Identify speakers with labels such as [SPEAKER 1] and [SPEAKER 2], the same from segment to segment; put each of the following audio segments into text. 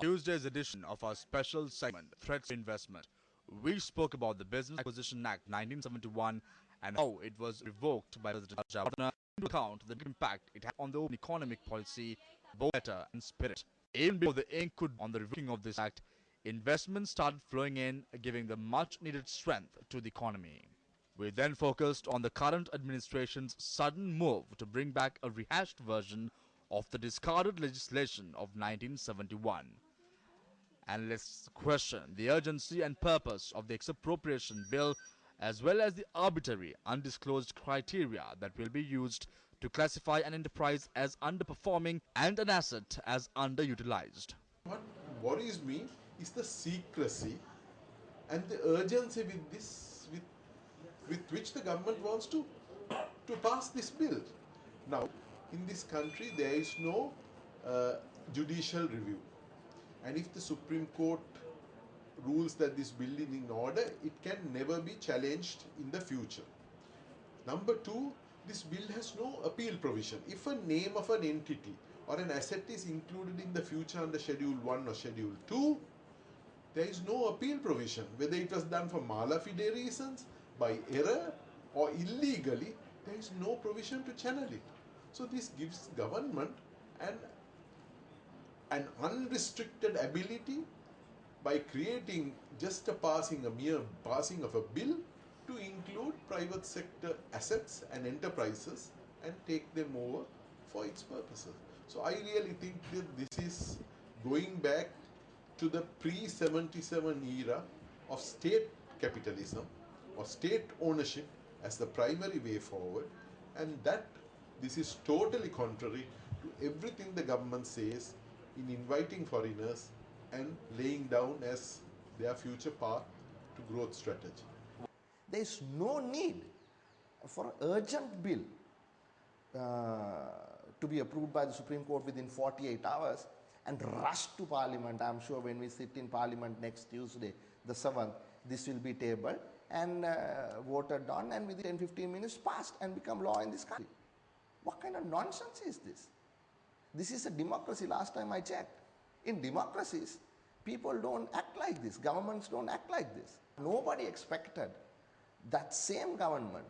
[SPEAKER 1] Tuesday's edition of our special segment, Threats to Investment, we spoke about the Business Acquisition Act 1971 and how it was revoked by President Jawahar to account the impact it had on the open economic policy, both letter and spirit. Even before the ink could on the revoking of this act, investments started flowing in, giving the much-needed strength to the economy. We then focused on the current administration's sudden move to bring back a rehashed version of the discarded legislation of 1971. Analysts question the urgency and purpose of the expropriation bill as well as the arbitrary, undisclosed criteria that will be used to classify an enterprise as underperforming and an asset as underutilized.
[SPEAKER 2] What worries me is the secrecy and the urgency with which the government wants to pass this bill. Now, in this country, there is no judicial review. And if the Supreme Court rules that this bill is in order, it can never be challenged in the future. Number two, this bill has no appeal provision. If a name of an entity or an asset is included in the future under Schedule 1 or Schedule 2, there is no appeal provision. Whether it was done for mala fide reasons, by error or illegally, there is no provision to channel it. So this gives government an unrestricted ability by creating just a mere passing of a bill to include private sector assets and enterprises and take them over for its purposes. So I really think that this is going back to the pre-77 era of state capitalism or state ownership as the primary way forward, and that this is totally contrary to everything the government says in inviting foreigners and laying down as their future path to growth strategy.
[SPEAKER 3] There is no need for an urgent bill to be approved by the Supreme Court within 48 hours and rush to Parliament. I am sure when we sit in Parliament next Tuesday, the 7th, this will be tabled and voted on, and within 10-15 minutes passed and become law in this country. What kind of nonsense is this? This is a democracy, last time I checked. In democracies, people don't act like this. Governments don't act like this. Nobody expected that same government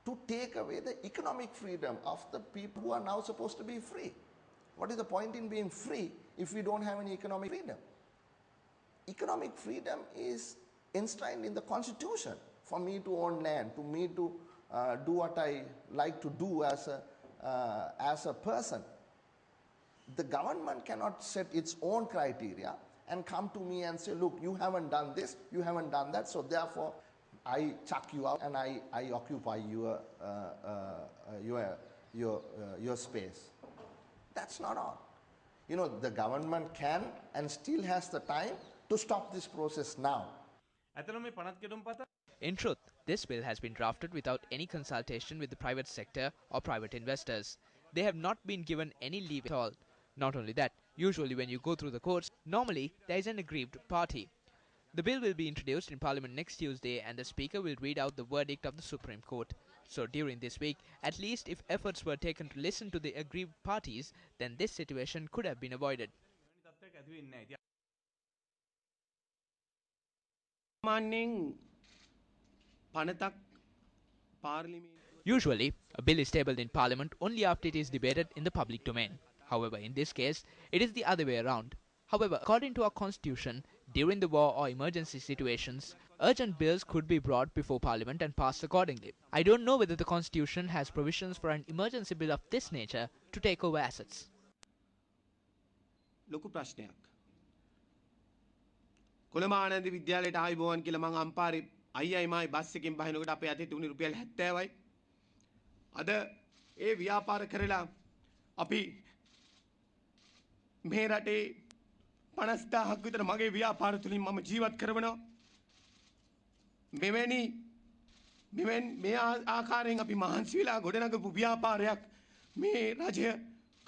[SPEAKER 3] to take away the economic freedom of the people who are now supposed to be free. What is the point in being free if we don't have any economic freedom? Economic freedom is enshrined in the Constitution. For me to own land, for me to do what I like to do as a person. The government cannot set its own criteria and come to me and say, look, you haven't done this, you haven't done that, so therefore I chuck you out and I occupy your space. That's not all. You know, the government can and still has the time to stop this process now.
[SPEAKER 4] In truth, this bill has been drafted without any consultation with the private sector or private investors. They have not been given any leave at all. Not only that, usually when you go through the courts, normally there is an aggrieved party. The bill will be introduced in Parliament next Tuesday and the Speaker will read out the verdict of the Supreme Court. So during this week, at least if efforts were taken to listen to the aggrieved parties, then this situation could have been avoided. Usually, a bill is tabled in Parliament only after it is debated in the public domain. However, in this case, it is the other way around. However, according to our constitution, during the war or emergency situations, urgent bills could be brought before Parliament and passed accordingly. I don't know whether the constitution has provisions for an emergency bill of this nature to take over assets.
[SPEAKER 5] ලොකු ප්‍රශ්නයක්. කොළඹ විද්‍යාලයට ආයිබෝවන් කියලා මං අම්පාරේ අයියයි මායි bus එකෙන් බහිනකොට අපේ අතේ තිබුණේ රුපියල් 70යි. අද ඒ ව්‍යාපාර කරලා අපි මේ රටේ 50,000ක් විතර මගේ ව්‍යාපාර තුලින් මම ජීවත් කරවනවා. මේ ආකාරයෙන් අපි මහන්සි වෙලා ගොඩනගපු ව්‍යාපාරයක් මේ රජය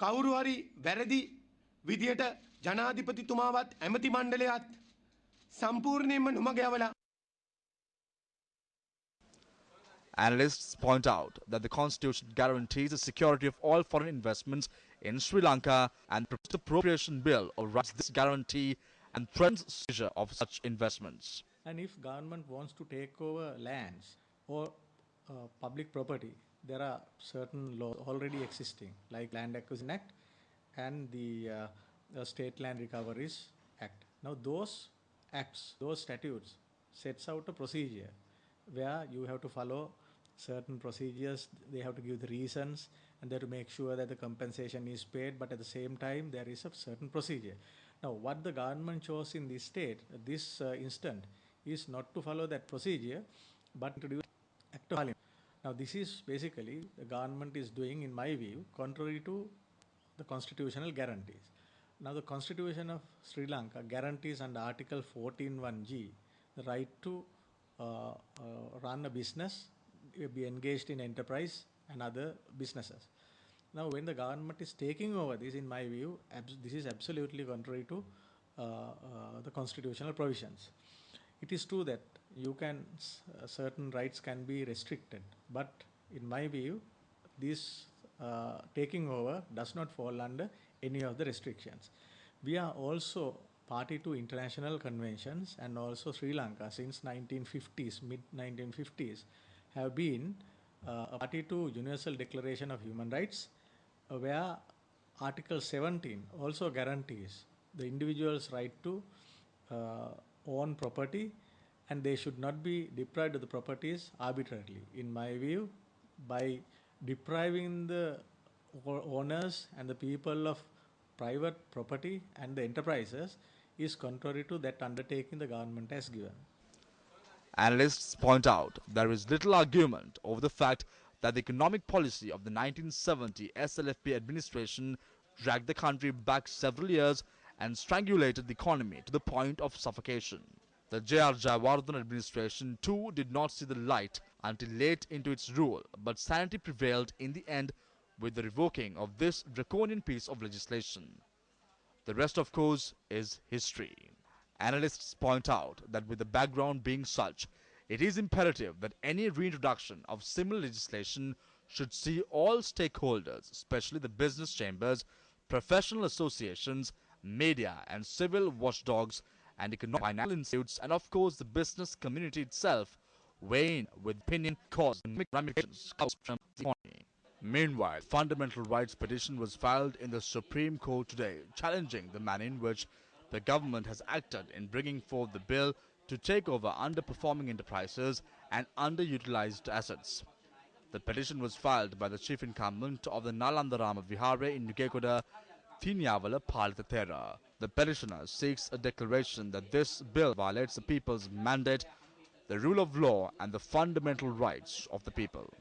[SPEAKER 5] කවුරු හරි වැරදි විදියට ජනාධිපතිතුමාවත් ඇමති මණ්ඩලයත් සම්පූර්ණයෙන්ම නොමග යවලා.
[SPEAKER 1] Analysts point out that the Constitution guarantees the security of all foreign investments in Sri Lanka, and the proposed appropriation bill overrides this guarantee and threatens seizure of such investments.
[SPEAKER 6] And if government wants to take over lands or public property, there are certain laws already existing, like Land Acquisition Act and the State Land Recoveries Act. Now those acts, those statutes sets out a procedure where you have to follow certain procedures, they have to give the reasons, and they have to make sure that the compensation is paid, but at the same time there is a certain procedure. Now what the government chose in this state, this instant, is not to follow that procedure, but to introduce Act of Parliament. Now this is basically the government is doing, in my view, contrary to the constitutional guarantees. Now the Constitution of Sri Lanka guarantees under Article 14(1)(g) the right to run a business, be engaged in enterprise and other businesses. Now when the government is taking over this, in my view, this is absolutely contrary to the constitutional provisions. It is true that you can, certain rights can be restricted, but in my view, this taking over does not fall under any of the restrictions. We are also party to international conventions, and also Sri Lanka since 1950s, mid-1950s, have been a party to Universal Declaration of Human Rights, where Article 17 also guarantees the individual's right to own property, and they should not be deprived of the properties arbitrarily. In my view, by depriving the owners and the people of private property and the enterprises is contrary to that undertaking the government has given.
[SPEAKER 1] Analysts point out there is little argument over the fact that the economic policy of the 1970 SLFP administration dragged the country back several years and strangulated the economy to the point of suffocation. The J.R. Jayawardena administration too did not see the light until late into its rule, but sanity prevailed in the end with the revoking of this draconian piece of legislation. The rest, of course, is history. Analysts point out that with the background being such, it is imperative that any reintroduction of similar legislation should see all stakeholders, especially the business chambers, professional associations, media and civil watchdogs, and economic financial institutes, and of course the business community itself, weigh in with opinion, cause and ramifications from the economy. Meanwhile, fundamental rights petition was filed in the Supreme Court today, challenging the manner in which the government has acted in bringing forth the bill to take over underperforming enterprises and underutilized assets. The petition was filed by the chief incumbent of the Nalandarama Vihare in Nugekoda, Thiniyavala Palithathera. The petitioner seeks a declaration that this bill violates the people's mandate, the rule of law and the fundamental rights of the people.